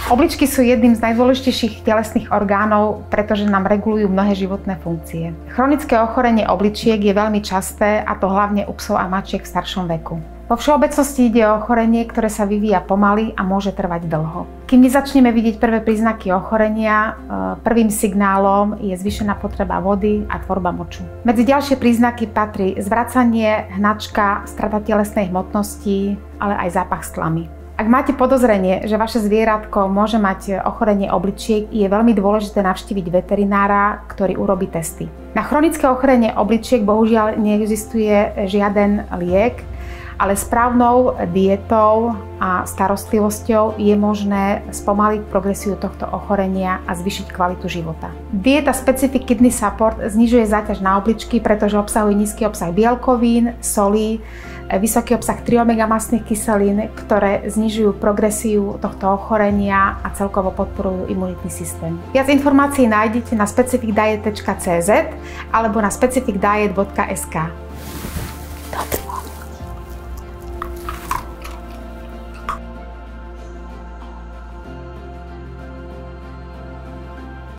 Obličky sú jedným z najdôležitejších telesných orgánov, pretože nám regulujú mnohé životné funkcie. Chronické ochorenie obličiek je veľmi časté, a to hlavne u psov a mačiek v staršom veku. Vo všeobecnosti ide o ochorenie, ktoré sa vyvíja pomaly a môže trvať dlho. Kým my začneme vidieť prvé príznaky ochorenia, prvým signálom je zvýšená potreba vody a tvorba moču. Medzi ďalšie príznaky patrí zvracanie, hnačka, strata telesnej hmotnosti, ale aj zápach stlamy. Ak máte podozrenie, že vaše zvieratko môže mať ochorenie obličiek, je veľmi dôležité navštíviť veterinára, ktorý urobí testy. Na chronické ochorenie obličiek bohužiaľ neexistuje žiaden liek, ale správnou dietou a starostlivosťou je možné spomaliť progresiu tohto ochorenia a zvýšiť kvalitu života. Dieta Specific Kidney Support znižuje záťaž na obličky, pretože obsahuje nízky obsah bielkovín, solí, vysoký obsah triomegamastných kyselín, ktoré znižujú progresiu tohto ochorenia a celkovo podporujú imunitný systém. Viac informácií nájdete na specificdiet.cz alebo na specificdiet.sk.